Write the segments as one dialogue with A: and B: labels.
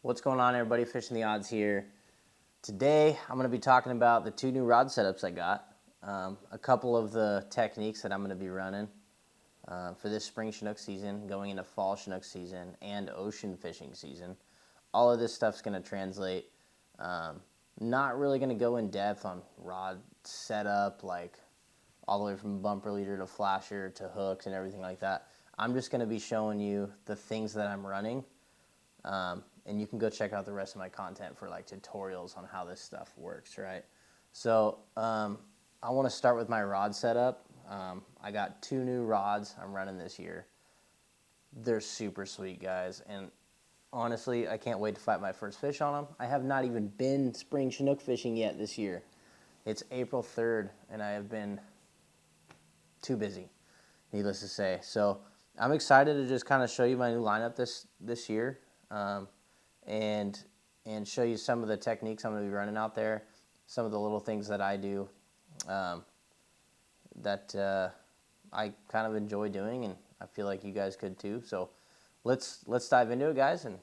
A: What's going on, everybody? Fishing the Odds here. Today I'm going to be talking about the two new rod setups I got, a couple of the techniques that I'm going to be running for this spring Chinook season, going into fall Chinook season, and ocean fishing season. All of this stuff's going to translate. Not really going to go in depth on rod setup, like all the way from bumper leader to flasher to hooks and everything like that. I'm just going to be showing you the things that I'm running. And you can go check out the rest of my content for like tutorials on how this stuff works, right? So I want to start with my rod setup. I got two new rods I'm running this year. They're super sweet, guys, and honestly, I can't wait to fight my first fish on them. I have not even been spring Chinook fishing yet this year. It's April 3rd, and I have been too busy, needless to say. So I'm excited to just kind of show you my new lineup this year. And show you some of the techniques I'm going to be running out there, some of the little things that I do that I kind of enjoy doing, and I feel like you guys could too. So let's dive into it, guys, and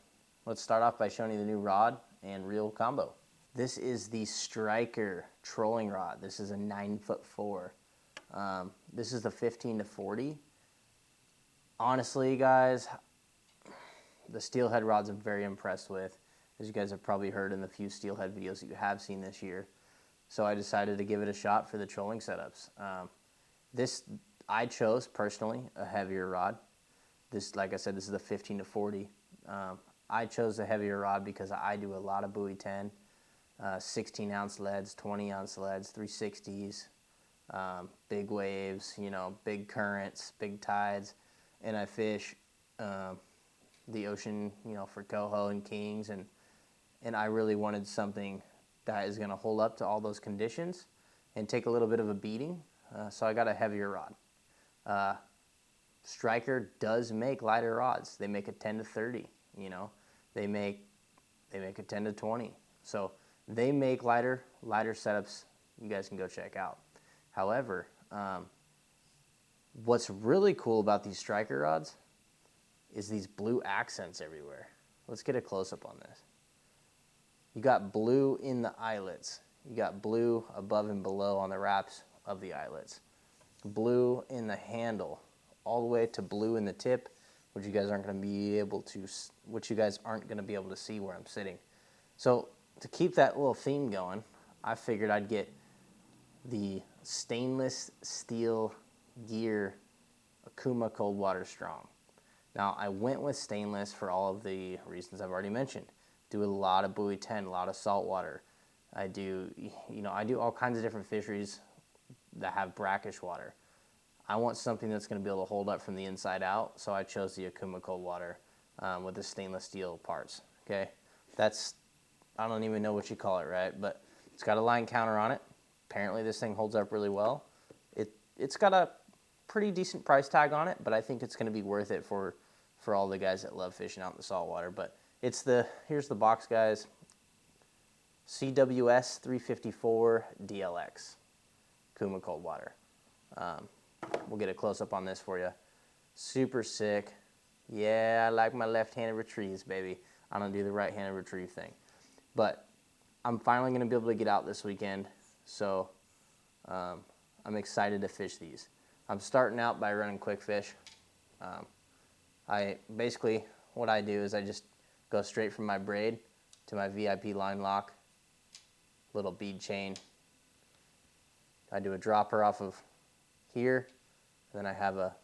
A: let's start off by showing you the new rod and reel combo. This is the Striker trolling rod. This is a 9'4". This is the 15 to 40. Honestly, guys, the steelhead rods I'm very impressed with, as you guys have probably heard in the few steelhead videos that you have seen this year. So I decided to give it a shot for the trolling setups. I chose personally a heavier rod. This, like I said, this is the 15 to 40. I chose a heavier rod because I do a lot of buoy 10, 16-ounce leads, 20-ounce leads, 360s, big waves, big currents, big tides, and I fish the ocean, for coho and kings, and I really wanted something that is going to hold up to all those conditions and take a little bit of a beating, so I got a heavier rod. Striker does make lighter rods. They make a 10 to 30, they make a 10 to 20, so they make lighter setups you guys can go check out. However, what's really cool about these Striker rods is these blue accents everywhere. Let's get a close-up on this. You got blue in the eyelets. You got blue above and below on the wraps of the eyelets. Blue in the handle, all the way to blue in the tip, which you guys aren't going to be able to see where I'm sitting. So to keep that little theme going, I figured I'd get the stainless steel gear Akuma Cold Water Strong. Now, I went with stainless for all of the reasons I've already mentioned. Do a lot of buoy 10, a lot of saltwater. I do all kinds of different fisheries that have brackish water. I want something that's going to be able to hold up from the inside out, so I chose the Akuma Cold Water with the stainless steel parts. Okay, I don't even know what you call it, right? But it's got a line counter on it. Apparently, this thing holds up really well. It's got a pretty decent price tag on it, but I think it's going to be worth it for all the guys that love fishing out in the saltwater. But here's the box, guys. CWS 354 DLX Kuma Cold Water. We'll get a close-up on this for you. Super sick. Yeah, I like my left-handed retrieves, baby. I don't do the right-handed retrieve thing. But I'm finally going to be able to get out this weekend, so I'm excited to fish these. I'm starting out by running quick fish. What I do is I just go straight from my braid to my VIP line lock, little bead chain. I do a dropper off of here, and then I have a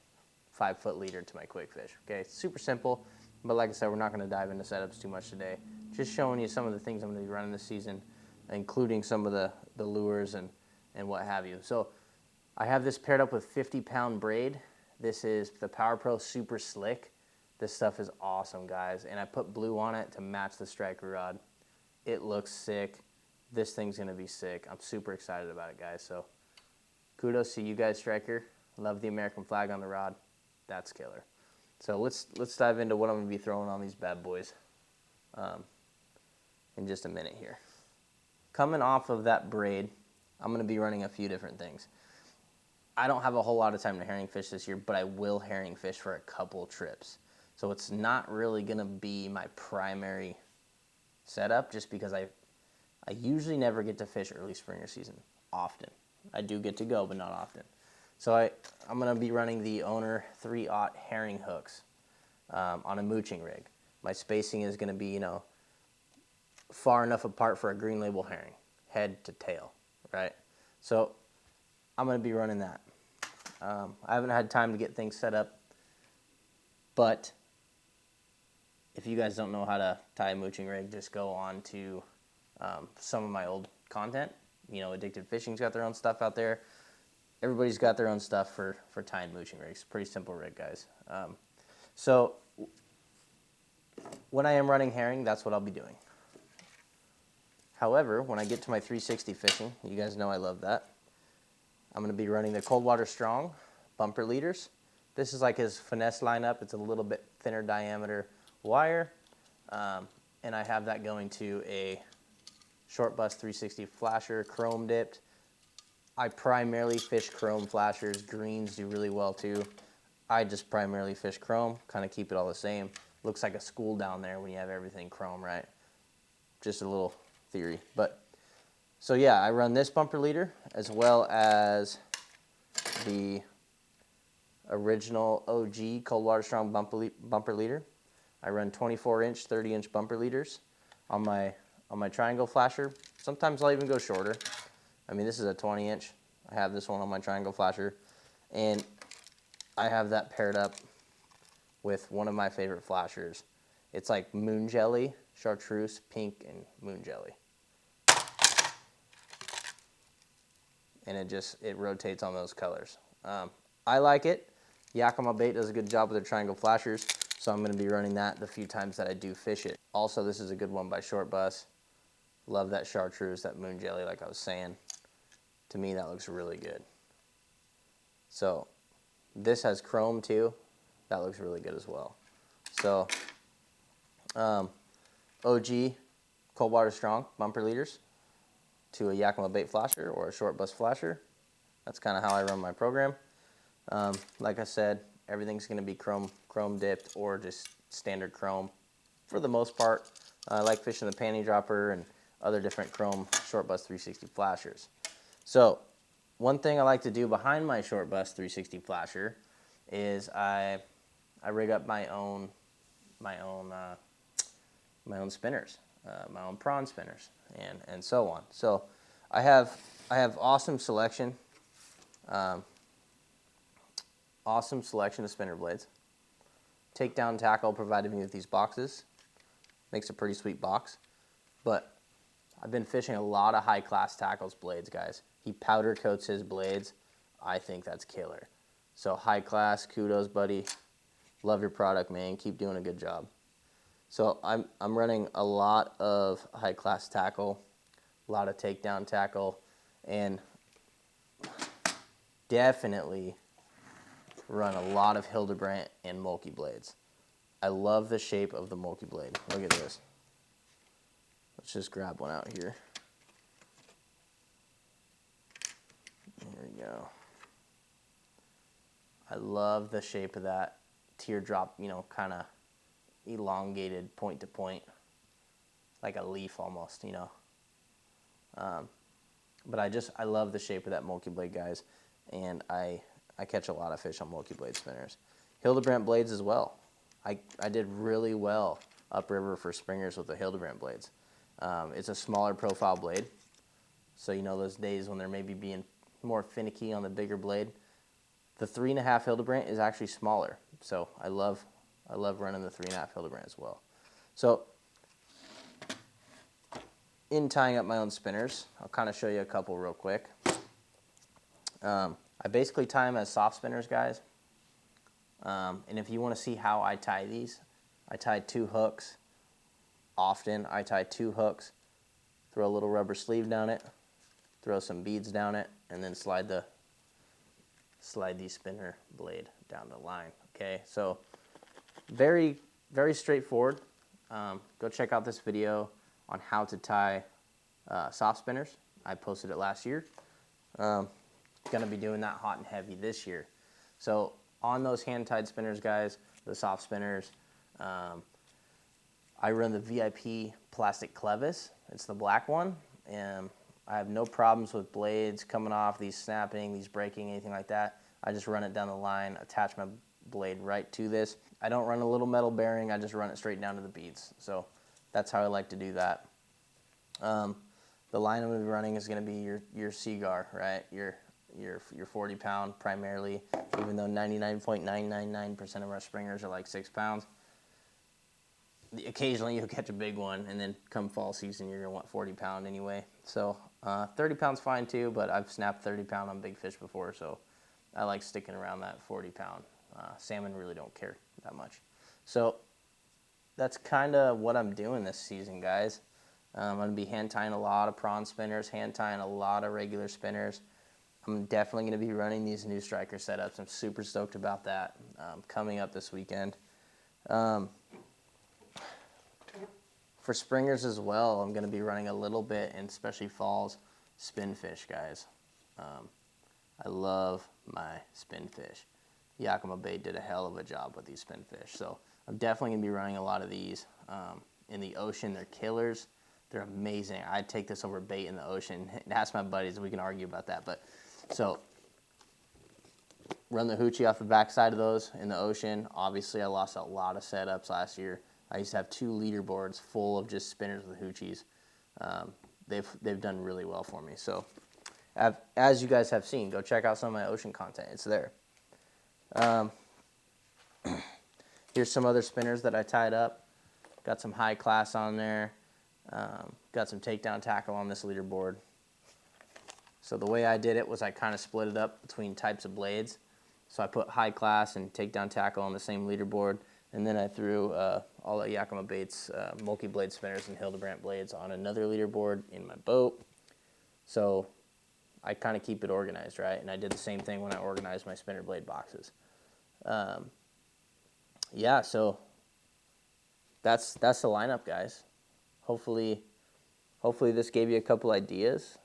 A: 5-foot leader to my quick fish. Okay, it's super simple, but like I said, we're not going to dive into setups too much today. Just showing you some of the things I'm going to be running this season, including some of the lures and what have you. So I have this paired up with 50-pound braid. This is the Power Pro Super Slick. This stuff is awesome, guys, and I put blue on it to match the Striker rod. It looks sick. This thing's going to be sick. I'm super excited about it, guys. So kudos to you guys, Striker. Love the American flag on the rod. That's killer. So let's dive into what I'm going to be throwing on these bad boys in just a minute here. Coming off of that braid, I'm going to be running a few different things. I don't have a whole lot of time to herring fish this year, but I will herring fish for a couple trips. So it's not really going to be my primary setup just because I usually never get to fish early springer season often. I do get to go, but not often. So I'm going to be running the Owner 3/0 herring hooks on a mooching rig. My spacing is going to be, you know, far enough apart for a green label herring, head to tail, right? So I'm going to be running that. I haven't had time to get things set up, but if you guys don't know how to tie a mooching rig, just go on to some of my old content. You know, Addicted Fishing's got their own stuff out there. Everybody's got their own stuff for tying mooching rigs. Pretty simple rig, guys. So when I am running herring, that's what I'll be doing. However, when I get to my 360 fishing, you guys know I love that, I'm going to be running the Cold Water Strong bumper leaders. This is like his finesse lineup. It's a little bit thinner diameter wire, and I have that going to a short bust 360 flasher, chrome dipped. I primarily fish chrome flashers. Greens do really well too. I just primarily fish chrome, kind of keep it all the same. Looks like a school down there when you have everything chrome, right? Just a little theory. But so yeah, I run this bumper leader as well as the original OG Cold Water Strong bumper leader. I run 24-inch, 30-inch bumper leaders on my triangle flasher. Sometimes I'll even go shorter. I mean, this is a 20-inch. I have this one on my triangle flasher, and I have that paired up with one of my favorite flashers. It's like moon jelly, chartreuse, pink, and moon jelly. And it rotates on those colors. I like it. Yakima Bait does a good job with their triangle flashers, so I'm going to be running that the few times that I do fish it. Also, this is a good one by Short Bus. Love that chartreuse, that moon jelly, like I was saying. To me, that looks really good. So this has chrome too. That looks really good as well. So OG Cold Water Strong bumper leaders to a Yakima Bait flasher or a Short Bus flasher. That's kind of how I run my program. Like I said, everything's going to be chrome dipped or just standard chrome for the most part. I like fishing the panty dropper and other different chrome Short Bus 360 flashers. So one thing I like to do behind my Short Bus 360 flasher is I rig up my own spinners, my own prawn spinners, and so on. So I have awesome selection of spinner blades. Takedown Tackle provided me with these boxes. Makes a pretty sweet box, but I've been fishing a lot of high-class Tackle's blades, guys. He powder coats his blades. I think that's killer. So high-class, kudos, buddy. Love your product, man. Keep doing a good job. So I'm running a lot of high-class tackle, a lot of Takedown Tackle, and definitely run a lot of Hildebrandt and Mulkey blades. I love the shape of the Mulkey blade. Look at this. Let's just grab one out here. There we go. I love the shape of that teardrop, you know, kind of elongated point to point, like a leaf almost, you know. But I love the shape of that Mulkey blade, guys, and I catch a lot of fish on Mulkey blade spinners. Hildebrandt blades as well. I did really well upriver for springers with the Hildebrandt blades. It's a smaller profile blade, so you know those days when they're maybe being more finicky on the bigger blade. The 3.5 Hildebrandt is actually smaller, so I love running the 3.5 Hildebrandt as well. So in tying up my own spinners, I'll kind of show you a couple real quick. I basically tie them as soft spinners, guys. And if you want to see how I tie these, I tie 2 hooks. Often I tie 2 hooks, throw a little rubber sleeve down it, throw some beads down it, and then slide the spinner blade down the line. Okay, so very, very straightforward. Go check out this video on how to tie soft spinners. I posted it last year. Gonna be doing that hot and heavy this year. So on those hand-tied spinners, guys, the soft spinners, I run the VIP plastic clevis. It's the black one, and I have no problems with blades coming off, these snapping, these breaking, anything like that. I just run it down the line, attach my blade right to this. I don't run a little metal bearing, I just run it straight down to the beads. So that's how I like to do that. The line I'm going to be running is going to be your Seagar, right? Your 40 pound primarily, even though 99.999% of our springers are like 6 pounds. Occasionally you'll catch a big one, and then come fall season you're going to want 40 pound anyway. So 30 pounds fine too, but I've snapped 30 pound on big fish before, so I like sticking around that 40 pound. Salmon really don't care that much. So that's kind of what I'm doing this season, guys. I'm going to be hand tying a lot of prawn spinners, hand tying a lot of regular spinners. I'm definitely going to be running these new striker setups. I'm super stoked about that coming up this weekend. For springers as well, I'm going to be running a little bit, and especially falls, spin fish, guys. I love my spin fish. Yakima Bait did a hell of a job with these spin fish. So I'm definitely going to be running a lot of these. In the ocean, they're killers. They're amazing. I'd take this over bait in the ocean. Ask my buddies, we can argue about that. But so run the hoochie off the backside of those in the ocean. Obviously, I lost a lot of setups last year. I used to have 2 leaderboards full of just spinners with hoochies. They've done really well for me. So as you guys have seen, go check out some of my ocean content. It's there. Here's some other spinners that I tied up. Got some high class on there. Got some takedown tackle on this leaderboard. So the way I did it was I kind of split it up between types of blades. So I put high class and takedown tackle on the same leaderboard, and then I threw all of Yakima Bait's multi-blade spinners and Hildebrandt blades on another leaderboard in my boat. So I kind of keep it organized, right? And I did the same thing when I organized my spinner blade boxes. Yeah, so that's the lineup, guys. Hopefully this gave you a couple ideas.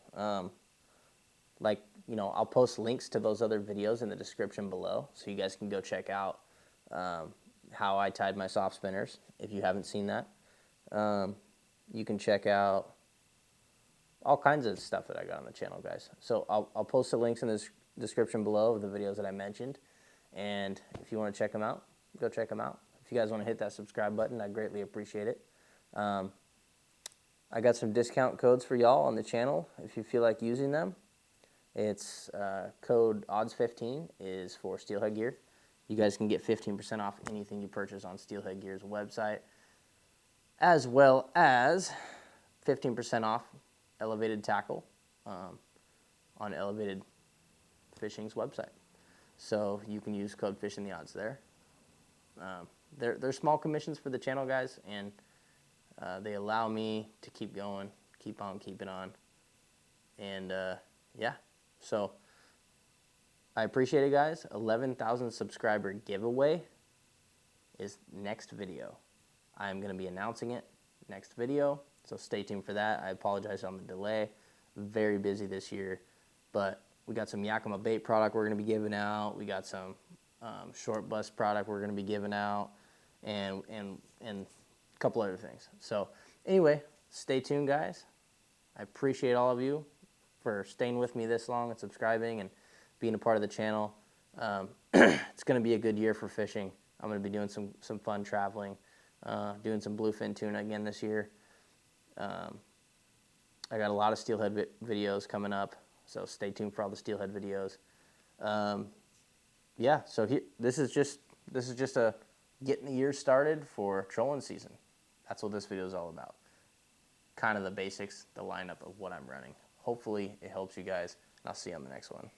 A: Like, you know, I'll post links to those other videos in the description below, so you guys can go check out how I tied my soft spinners if you haven't seen that. You can check out all kinds of stuff that I got on the channel, guys. So I'll post the links in the description below of the videos that I mentioned, and if you want to check them out, go check them out. If you guys want to hit that subscribe button, I'd greatly appreciate it. I got some discount codes for y'all on the channel if you feel like using them. It's code odds15 is for steelhead gear. You guys can get 15% off anything you purchase on Steelhead Gear's website, as well as 15% off Elevated Tackle on Elevated Fishing's website. So you can use code fishingtheodds there. They're small commissions for the channel, guys, and they allow me to keep going, keep on keeping on. And yeah, so I appreciate it, guys. 11,000 subscriber giveaway is next video. I'm going to be announcing it next video, so stay tuned for that. I apologize on the delay. Very busy this year, but we got some Yakima Bait product we're going to be giving out. We got some short bust product we're going to be giving out, and a couple other things. So anyway, stay tuned, guys. I appreciate all of you for staying with me this long and subscribing and being a part of the channel. It's going to be a good year for fishing. I'm going to be doing some fun traveling, doing some bluefin tuna again this year. I got a lot of steelhead videos coming up, so stay tuned for all the steelhead videos. Yeah, so this is just a getting the year started for trolling season. That's what this video is all about. Kind of the basics, the lineup of what I'm running. Hopefully it helps you guys, and I'll see you on the next one.